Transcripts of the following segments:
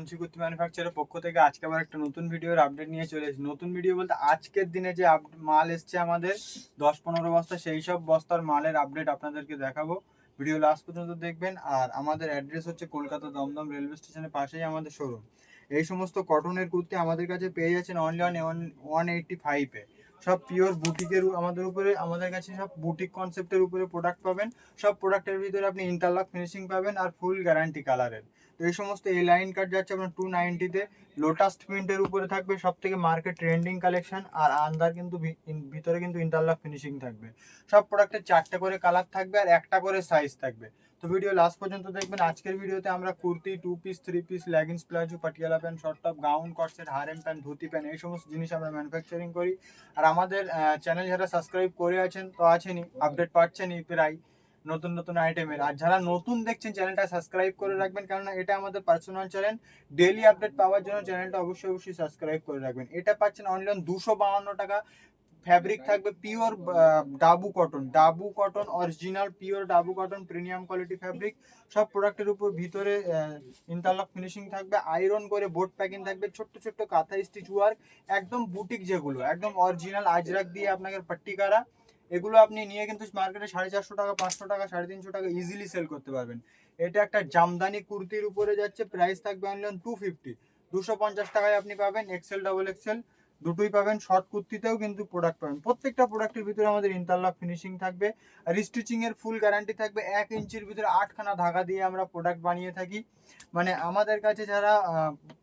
মুন্সিকুত্তি ম্যানুফ্যাকচারের পক্ষ থেকে আজকে আবার একটা নতুন ভিডিওর আপডেট নিয়ে চলে এসেছি। নতুন ভিডিও বলতে আজকের দিনে যে মাল এসছে আমাদের 10-15 বস্তা, সেই সব বস্তার মালের আপডেট আপনাদেরকে দেখাবো। ভিডিও লাস্ট পর্যন্ত দেখবেন। আর আমাদের অ্যাড্রেস হচ্ছে কলকাতা দমদম রেলওয়ে স্টেশনের পাশেই আমাদের শোরুম। এই সমস্ত কটনের কুর্তি আমাদের কাছে পেয়ে যাচ্ছেন অনলি 185-এ। সব পিওর বুটিকের আমাদের উপরে, আমাদের কাছে সব বুটিক কনসেপ্টের উপরে প্রোডাক্ট পাবেন। সব প্রোডাক্টের ভিতরে আপনি ইন্টারলক ফিনিশিং পাবেন আর ফুল গ্যারান্টি কালারের। তো এই সমস্ত এই লাইন কাট যাচ্ছে আপনার 290-তে। লোটাস প্রিন্টের উপরে থাকবে সব থেকে মার্কেট ট্রেন্ডিং কালেকশন। আর আন্দার কিন্তু ভিতরে কিন্তু ইন্টারলক ফিনিশিং থাকবে। সব প্রোডাক্টের 4টে করে কালার থাকবে আর একটা করে সাইজ থাকবে। তো ভিডিও লাস্ট পর্যন্ত দেখবেন। আজকের ভিডিওতে আমরা kurti, 2 piece, 3 piece, leggings, palazzo, Patiala pant, short top, gown, কটসেট, হারেম প্যান্ট, ধুতি প্যান্ট, এই সমস্ত জিনিস আমরা ম্যানুফ্যাকচারিং করি। আর আমাদের চ্যানেল যারা সাবস্ক্রাইব করে আছেন তো আছেনই, আপডেট পাচ্ছেনই প্রায় নতুন নতুন আইটেমের। আর যারা নতুন দেখছেন চ্যানেলটা সাবস্ক্রাইব করে রাখবেন, কারণ এটা আমাদের পার্সোনাল চ্যানেল। ডেইলি আপডেট পাওয়ার জন্য চ্যানেলটা অবশ্যই সাবস্ক্রাইব করে রাখবেন। এটা পাচ্ছেন অনলি 252 টাকা। ফ্যাব্রিক থাকবে pure dabu cotton original pure dabu cotton premium quality fabric. সব প্রোডাক্টের উপর ভিতরে ইন্টারলক ফিনিশিং থাকবে, আয়রন করে বোর্ড প্যাকিং থাকবে, ছোট্ট ছোট্ট কাঁথা স্টিচ ওয়ার্ক, একদম বুটিক, যেগুলো একদম অরিজিনাল আজরাক দিয়ে আপনাকে পাট্টি করা। এগুলো আপনি নিয়ে কিন্তু মার্কেটে 450 টাকা, 500 টাকা, 350 টাকা ইজিলি সেল করতে পারবেন। এটা একটা জামদানি কুর্তির উপরে যাচ্ছে, প্রাইস থাকবে অনলি 250। 250 টাকায় আপনি পাবেন এক্সেল, ডাবল এক্সেল দুটোই পাবেন। শর্ট কুর্তিতেও কিন্তু প্রোডাক্ট পাবেন। প্রত্যেকটা প্রোডাক্টের ভিতরে আমাদের ইন্টারলক ফিনিশিং থাকবে আর স্টিচিং এর ফুল গ্যারান্টি থাকবে। 1 ইঞ্চির ভিতরে 8খানা ধাগা দিয়ে আমরা প্রোডাক্ট বানিয়ে থাকি। মানে আমাদের কাছে যারা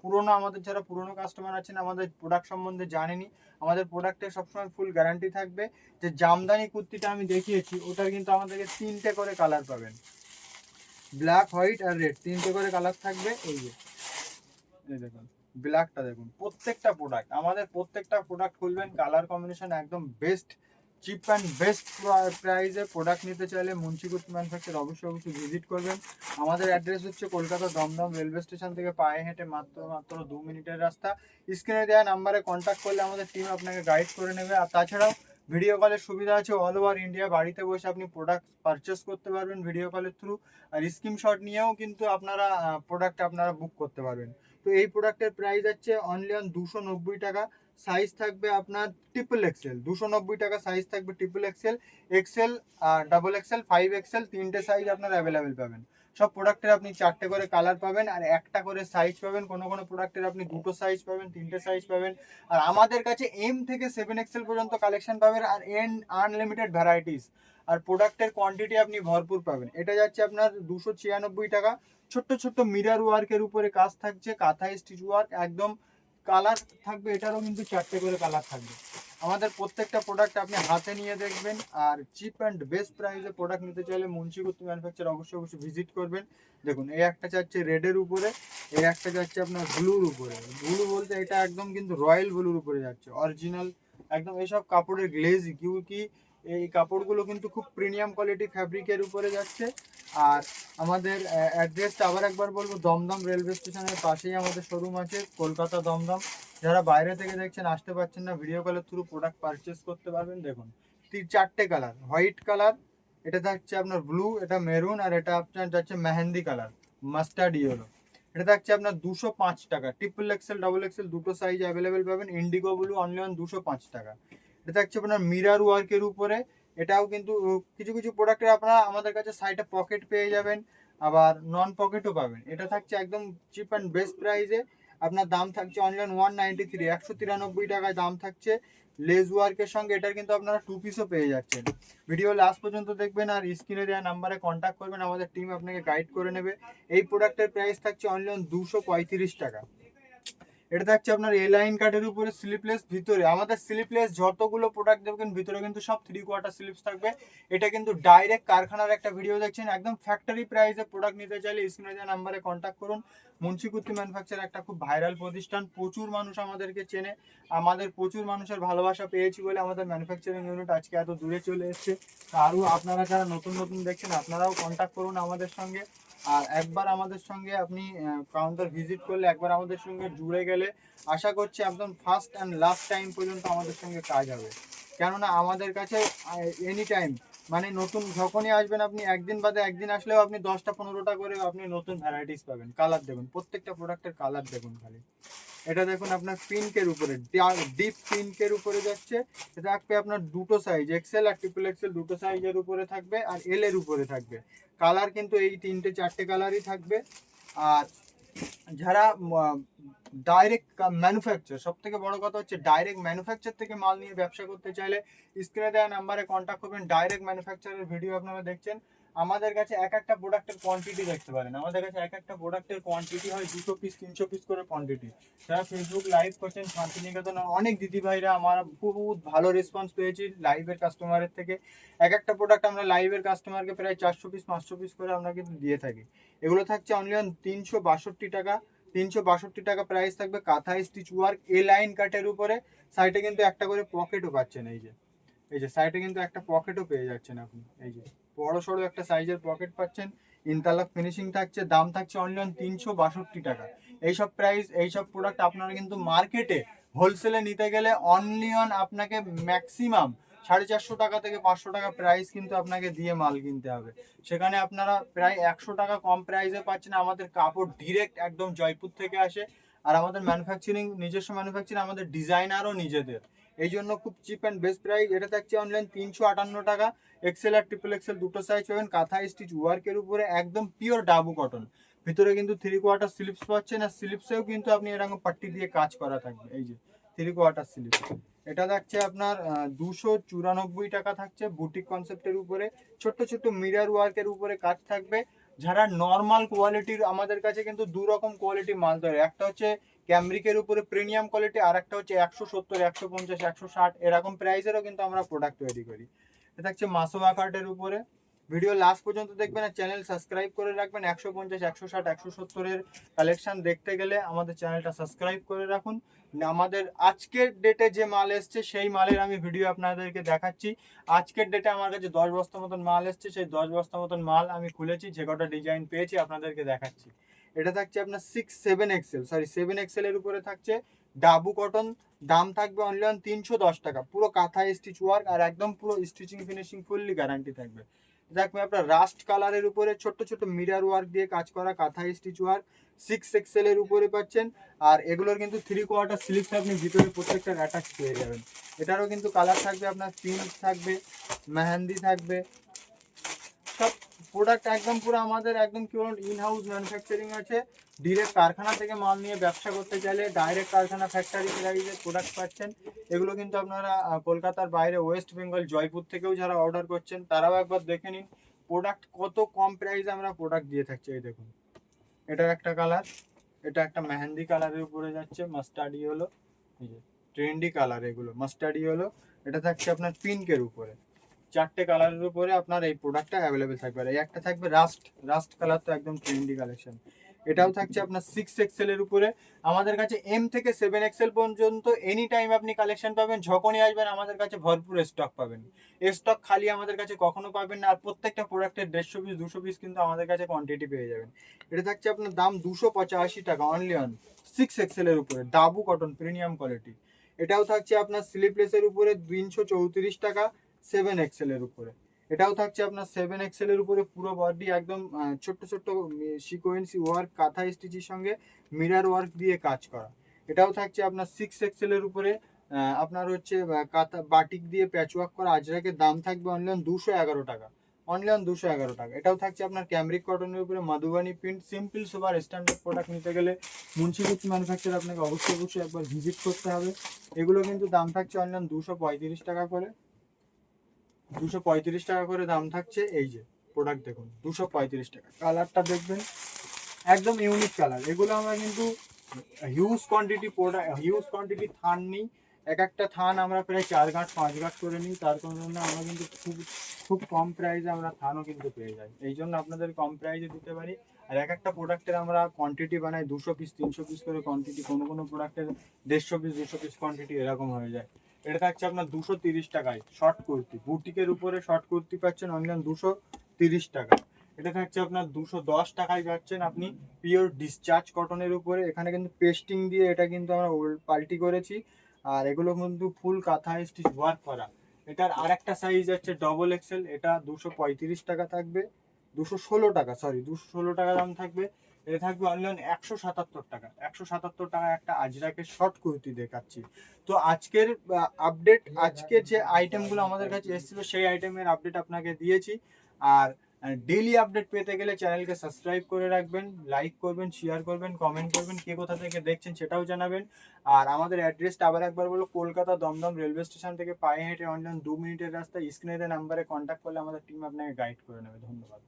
পুরনো কাস্টমার আছেন, আমাদের প্রোডাক্ট সম্বন্ধে জানেনি। আমাদের প্রোডাক্টের সবসময় ফুল গ্যারান্টি থাকবে। যে জামদানি কুর্তিটা আমি দেখিয়েছি, ওটার কিন্তু আমাদেরকে 3টে করে কালার পাবেন, ব্ল্যাক, হোয়াইট আর রেড, 3টে করে কালার থাকবে। এই দেখুন ব্ল্যাকটা, দেখুন প্রত্যেকটা প্রোডাক্ট, আমাদের প্রত্যেকটা প্রোডাক্ট খুলবেন, কালার কম্বিনেশন একদম বেস্ট, চিপ অ্যান্ড বেস্ট প্রাইসে প্রোডাক্ট নিতে চাইলে মুন্সিকুত্তি ম্যানুফ্যাকচার অবশ্যই ভিজিট করবেন। আমাদের অ্যাড্রেস হচ্ছে কলকাতা দমদম রেলওয়ে স্টেশন থেকে পায়ে হেঁটে মাত্র 2 মিনিটের রাস্তা। স্ক্রিনে দেওয়া নাম্বারে কন্ট্যাক্ট করলে আমাদের টিম আপনাকে গাইড করে নেবে। আর তাছাড়াও ভিডিও কলের সুবিধা আছে, অল ওভার ইন্ডিয়া বাড়িতে বসে আপনি প্রোডাক্ট পারচেস করতে পারবেন ভিডিও কলের থ্রু। আর স্ক্রিনশট নিয়েও কিন্তু আপনারা প্রোডাক্ট বুক করতে পারবেন। তো এই প্রোডাক্টের প্রাইস আছে অনলি 290 টাকা। সাইজ থাকবে আপনার ট্রিপল এক্সেল, 290 টাকা সাইজ থাকবে triple XL, XL, double XL, 5 XL, 3টে সাইজ আপনারা অ্যাভেলেবেল পাবেন। সব প্রোডাক্টের আপনি 4টে করে কালার পাবেন আর একটা করে সাইজ পাবেন। কোনো প্রোডাক্টের আপনি 2টো সাইজ পাবেন, 3টে সাইজ পাবেন। আর আমাদের কাছে এম থেকে 7 এক্সেল পর্যন্ত কালেকশন পাবেন আর আনলিমিটেড ভ্যারাইটিস। আর প্রোডাক্টের কোয়ান্টিটি আপনি ভরপুর পাবেন। এটা যাচ্ছে আপনার 296 টাকা। ছোট্ট ছোট্ট মিরার ওয়ার্কের উপরে কাজ থাকছে, কাঁথা স্টিচ ওয়ার্ক, একদম কালার থাকবে। এটারও কিন্তু 4টে করে কালার থাকবে। আমাদের প্রত্যেকটা প্রোডাক্ট আপনি হাতে নিয়ে দেখবেন। আর চিপ অ্যান্ড বেস্ট প্রাইসে প্রোডাক্ট নিতে চাইলে মুন্সিকুত্তি ম্যানুফ্যাকচার অবশ্যই ভিজিট করবেন। দেখুন এই একটা যাচ্ছে রেডের উপরে, এই একটা যাচ্ছে আপনার ব্লুর উপরে। ব্লু বলতে এটা একদম কিন্তু রয়্যাল ব্লুর উপরে যাচ্ছে, অরিজিনাল একদম। এইসব কাপড়ের গ্লেজি কি এই কাপড়গুলো কিন্তু খুব প্রিমিয়াম কোয়ালিটি ফ্যাব্রিকের উপরে যাচ্ছে। আর আমাদের অ্যাড্রেসটা আবার একবার বলবো, দমদম রেলওয়ে স্টেশনের পাশেই আমাদের শোরুম আছে, কলকাতা দমদম। যারা বাইরে থেকে দেখছেন, আসতে পারছেন না, ভিডিও কলের থ্রু প্রোডাক্ট পারচেস করতে পারবেন। দেখুন 4টে কালার, হোয়াইট কালার, এটা থাকছে আপনার ব্লু, এটা মেরুন, আর এটা আপনার যাচ্ছে মেহেন্দি কালার, মাস্টার্ড ইয়েলো। এটা থাকছে আপনার 205 টাকা। ট্রিপল এক্সেল, ডাবল এক্সেল দুটো সাইজ অ্যাভেলেবেল পাবেন। ইন্ডিগো ব্লু অনলি 205 টাকা। এটা থাকছে আপনার মিরার ওয়ার্কের উপরে। এটাও কিন্তু কিছু কিছু প্রোডাক্টের আপনারা আমাদের কাছে সাইডে পকেট পেয়ে যাবেন, আবার নন পকেটও পাবেন। এটা থাকছে একদম চিপ অ্যান্ড বেস্ট প্রাইসে। আপনার দাম থাকছে অনলি 193, 193 টাকায় দাম থাকছে লেস ওয়ার্কের সঙ্গে। এটার কিন্তু আপনারা 2 পিসও পেয়ে যাচ্ছেন। ভিডিও লাস্ট পর্যন্ত দেখবেন আর স্ক্রিনে দেওয়া নাম্বারে কন্ট্যাক্ট করবেন, আমাদের টিম আপনাকে গাইড করে নেবে। এই প্রোডাক্টের প্রাইস থাকছে অনলি 235 টাকা। এটা থাকছে আপনার এ লাইন কাটের উপরে স্লিপলেস ভিতরে। আমাদের স্লিপলেস যতগুলো প্রোডাক্ট দেখবেন ভিতরে কিন্তু সব 3/4 স্লিপস থাকবে। এটা কিন্তু ডাইরেক্ট কারখানার একটা ভিডিও দেখছেন। একদম ফ্যাক্টরি প্রাইসে প্রোডাক্ট নিতে চাইলে স্ক্রিনে দেওয়া নাম্বারে কন্ট্যাক্ট করুন। মুন্সিকুত্তি ম্যানুফ্যাকচার একটা খুব ভাইরাল প্রতিষ্ঠান, প্রচুর মানুষ আমাদেরকে চেনে। আমাদের প্রচুর মানুষের ভালোবাসা পেয়েছি বলে আমাদের ম্যানুফ্যাকচারিং ইউনিট আজকে এত দূরে চলে এসেছে। আরও আপনারা যারা নতুন নতুন দেখছেন, আপনারাও কন্ট্যাক্ট করুন আমাদের সঙ্গে। আর একবার আমাদের সঙ্গে আপনি কাউন্টার ভিজিট করলে, একবার আমাদের সঙ্গে জুড়ে গেলে, আশা করছি একদম ফার্স্ট অ্যান্ড লাস্ট টাইম পর্যন্ত আমাদের সঙ্গে কাজ হবে। কেননা আমাদের কাছে এনি টাইম মানে নতুন যখনই আসবেন আপনি একদিন বাদে একদিন আসলেও আপনি 10টা 15টা করে আপনি নতুন ভ্যারাইটিস পাবেন। কালার দেখুন, প্রত্যেকটা প্রোডাক্টের কালার দেখুন খালি। এটা দেখুন আপনার পিঙ্কের উপরে, ডিপ পিঙ্কের উপরে যাচ্ছে। এটা থাকবে আপনার দুটো সাইজ, এক্সেল আর ট্রিপল এক্সেল দুটো সাইজের উপরে থাকবে, আর এল এর উপরে থাকবে। কালার কিন্তু এই 3টে 4টে কালারই থাকবে। আর যারা ডাইরেক্ট ম্যানুফ্যাকচার, সব থেকে বড় কথা হচ্ছে ডাইরেক্ট ম্যানুফ্যাকচার থেকে মাল নিয়ে ব্যবসা করতে চাইলে স্ক্রিনে দেওয়া নাম্বারে কন্ট্যাক্ট করবেন। ডাইরেক্ট ম্যানুফ্যাকচারের ভিডিও আপনারা দেখছেন, আমাদের কাছে এক একটা প্রোডাক্টের কোয়ান্টিটি দেখতে পারেন। আমাদের কাছে এক একটা প্রোডাক্টের কোয়ান্টিটি হয় 200 পিস 300 পিস করে কোয়ান্টিটি। যারা ফেসবুক লাইভ করছেন শান্তিনিকেতন, অনেক দিদিভাইরা আমার বহুত ভালো রেসপন্স পেয়েছি লাইভের কাস্টমারের থেকে। এক একটা প্রোডাক্ট আমরা লাইভের কাস্টমারকে প্রায় 400 পিস 500 পিস করে আমরা কিন্তু দিয়ে থাকি। এগুলো থাকছে অনলি অন 362 টাকা। 362 টাকা প্রাইস থাকবে। কাঁথা স্টিচ ওয়ার্ক এ লাইন কাটের উপরে, সাইডে কিন্তু একটা করে পকেটও পাচ্ছেন। এই যে সাইডে কিন্তু একটা পকেটও পেয়ে যাচ্ছেন আপনি। এই যে বড় সড়ো একটা সাইজের পকেট পাচ্ছেন। ইন্টারলক ফিনিশিং থাকছে। দাম থাকছে অনলি অন 362 টাকা। এইসব প্রাইস, এইসব প্রোডাক্ট আপনারা কিন্তু মার্কেটে হোলসেলে নিতে গেলে অনলি অন আপনাকে ম্যাক্সিমাম 450 টাকা থেকে 500 টাকা প্রাইস কিন্তু আপনাকে দিয়ে মাল কিনতে হবে। সেখানে আপনারা প্রায় 100 টাকা কম প্রাইসে পাচ্ছেন। আমাদের কাপড় ডিরেক্ট একদম জয়পুর থেকে আসে, আর আমাদের ম্যানুফ্যাকচারিং নিজস্ব ম্যানুফ্যাকচারিং, আমাদের ডিজাইনারও নিজেদের। এই জন্য খুব চিপ অ্যান্ড বেস্ট প্রাইস। এটা থাকছে অনলাইন 358 টাকা। এক্সেল আর ট্রিপল এক্সেল দুটো সাইজ পাবেন। কাঁথা স্টিচ ওয়ার্কের উপরে একদম পিওর ডাবু কটন। ভিতরে কিন্তু 3/4 স্লিপস পাচ্ছেন, আর স্লিপসেও কিন্তু আপনি এরকম পাট্টি দিয়ে কাজ করা থাকবে। এই যে 3/4 স্লিপস। এটা থাকছে আপনার 294 টাকা থাকছে। বুটিক কনসেপ্টের উপরে ছোট্ট ছোট্ট মিরর ওয়ার্কের উপরে কাজ থাকবে। যারা নর্মাল কোয়ালিটির, আমাদের কাছে কিন্তু দু রকম কোয়ালিটি মাল ধরে, একটা হচ্ছে ক্যামরিকের উপরে প্রিমিয়াম কোয়ালিটি, আর একটা হচ্ছে 170 150 160 এরকম প্রাইসেরও কিন্তু আমরা প্রোডাক্ট তৈরি করি। এটা হচ্ছে মাসোয়া কার্টের উপরে। ভিডিও লাস্ট পর্যন্ত দেখবেন আর চ্যানেল সাবস্ক্রাইব করে রাখবেন। 150 160 170 কালেকশন দেখতে গেলে আমাদের চ্যানেলটা সাবস্ক্রাইব করে রাখুন। আমাদের আজকের ডেটে যে মাল এসছে সেই মালের আমি ভিডিও আপনাদেরকে দেখাচ্ছি। আজকের ডেটে আমার কাছে 10 বস্তা মতন মাল এসছে, সেই 10 বস্তা মতন মাল আমি খুলেছি, যে কটা ডিজাইন পেয়েছি আপনাদেরকে দেখাচ্ছি। এটা থাকছে আপনার 7 এক্সেল, সরি 7 এক্সেল এর উপরে থাকছে ডাবু কটন। দাম থাকবে অনলি অন 310 টাকা। পুরো কাঁথা স্টিচ ওয়ার্ক আর একদম পুরো স্টিচিং ফিনিশিং ফুললি গ্যারান্টি থাকবে। দেখবেন আপনার রাস্ট কালারের উপরে ছোট্ট ছোট্ট মিরর ওয়ার্ক দিয়ে কাজ করা কাঁথা স্টিচ ওয়ার্ক 6 এক্সেল এর উপরে পাচ্ছেন। আর এগুলোর কিন্তু 3/4 স্লিপস আপনি ভিতরে প্রত্যেকটার অ্যাটাচ পেয়ে যাবেন। এটারও কিন্তু কালার থাকবে, আপনার পিঙ্ক থাকবে, মেহেন্দি থাকবে। সব প্রোডাক্ট একদম পুরো আমাদের একদম কি বলুন ইন হাউস ম্যানুফ্যাকচারিং আছে। ডিরেক্ট কারখানা থেকে মাল নিয়ে ব্যবসা করতে চাইলে ডাইরেক্ট কারখানা ফ্যাক্টরি প্রাইসে প্রোডাক্ট পাচ্ছেন। এগুলো কিন্তু আপনারা কলকাতার বাইরে ওয়েস্ট বেঙ্গল জয়পুর থেকেও যারা অর্ডার করছেন তারাও একবার দেখে নিন প্রোডাক্ট কত কম প্রাইসে আমরা প্রোডাক্ট দিয়ে থাকছি। এই দেখুন, এটা একটা কালার, এটা একটা মেহেন্দি কালারের উপরে যাচ্ছে, মাস্টার্ডি হলো, এই যে ট্রেন্ডি কালার, এগুলো মাস্টার্ডি হলো। এটা থাকছে আপনার পিঙ্কের উপরে। 4টে কালারের উপরে আপনার এই প্রোডাক্টটা অ্যাভেলেবেল থাকবে। আর এই একটা থাকবে রাস্ট কালার, তো একদম ট্রেন্ডি কালেকশন। এটাও থাকছে আপনার 6 এক্সেল এর উপরে। আমাদের কাছে এম থেকে 7 এক্সেল পর্যন্ত এনি টাইম আপনি কালেকশন পাবেন। যখনই আসবেন আমাদের কাছে ভরপুর স্টক পাবেন। স্টক খালি আমাদের কাছে কখনো পাবেন না। আর প্রত্যেকটা প্রোডাক্টের 150 পিস 200 পিস কিন্তু আমাদের কাছে কোয়ান্টিটি পেয়ে যাবেন। এটা থাকছে আপনার দাম 285 টাকা অনলি অন 6 এক্সেল এর উপরে ডাবু কটন প্রিমিয়াম কোয়ালিটি। এটাও থাকছে আপনার স্লিপলেসের উপরে 334 টাকা 7 এক্সেল এর উপরে। এটাও থাকছে আপনার 7 এক্সেল এর উপরে পুরো বডি একদম ছোট্ট ছোট্ট সিকোয়েন্সি ওয়ার্ক কাঁথা স্টিচের সঙ্গে মিরর ওয়ার্ক দিয়ে কাজ করা। এটাও থাকছে আপনার 6 এক্সেল এর উপরে আপনার হচ্ছে কাঁথা বাটিক দিয়ে প্যাচ ওয়ার্ক করা আজরাকের। দাম থাকবে অনলি অন 211 টাকা, অনলি অন 211 টাকা। এটাও থাকছে আপনার ক্যামরিক কটনের উপরে Madhubani print. Simple super standard product নিতে গেলে মুন্সিগঞ্জ ম্যানুফ্যাকচার আপনাকে অবশ্যই একবার ভিজিট করতে হবে। এগুলো কিন্তু দাম থাকছে অনলি অন 235 টাকা করে, 235 টাকা করে দাম থাকছে। এই যে প্রোডাক্ট দেখুন 235 টাকা। কালারটা দেখবেন একদম ইউনিক কালার। এগুলো আমরা কিন্তু huge quantity product, huge quantity থান নিই। এক একটা থান আমরা প্রায় 4 গাঁট 5 গাঁট করে নিই। তার কারণে আমরা কিন্তু খুব কম প্রাইসে আমরা থানও কিন্তু পেয়ে যাই। এই জন্য আপনাদের কম প্রাইসে দিতে পারি। আর এক একটা প্রোডাক্টের আমরা কোয়ান্টিটি বানাই 200 পিস 300 পিস করে কোয়ান্টিটি, কোনো প্রোডাক্টের 150 পিস 200 পিস কোয়ান্টিটি এরকম হয়ে যায়। এটা থাকছে আপনার 230 টাকায় শর্ট কুর্তি। বুটিকের উপরে শর্ট কুর্তি পাচ্ছেন অনলাইন 230 টাকা। এটা থাকছে আপনার 210 টাকায় পাচ্ছেন আপনি পিওর ডিসচার্জ কটনের উপরে। এখানে কিন্তু পেস্টিং দিয়ে এটা কিন্তু আমরা পাল্টি করেছি। আর এগুলো কিন্তু ফুল কাঁথা স্টিচ ওয়ার্ক করা। এটার আরেকটা সাইজ আছে ডবল এক্সেল, এটা 235 টাকা থাকবে, 216 টাকা, সরি 216 টাকা দাম থাকবে। এটা থাকবে অনলাইন 177 টাকা, 177 টাকা একটা আজরাকের শর্ট কুর্তি দেখাচ্ছি। তো আজকের আপডেট, আজকের যে আইটেমগুলো আমাদের কাছে এসেছিল সেই আইটেমের আপডেট আপনাকে দিয়েছি। আর ডেইলি আপডেট পেতে গেলে চ্যানেলকে সাবস্ক্রাইব করে রাখবেন, লাইক করবেন, শেয়ার করবেন, কমেন্ট করবেন, কে কোথা থেকে দেখছেন সেটাও জানাবেন। আর আমাদের অ্যাড্রেসটা আবার একবার বলো, কলকাতা দমদম রেলওয়ে স্টেশন থেকে পায়ে হেঁটে অনলাইন 2 মিনিটের রাস্তা। স্ক্রিনের নাম্বারে কন্ট্যাক্ট করলে আমাদের টিম আপনাকে গাইড করে নেবে। ধন্যবাদ।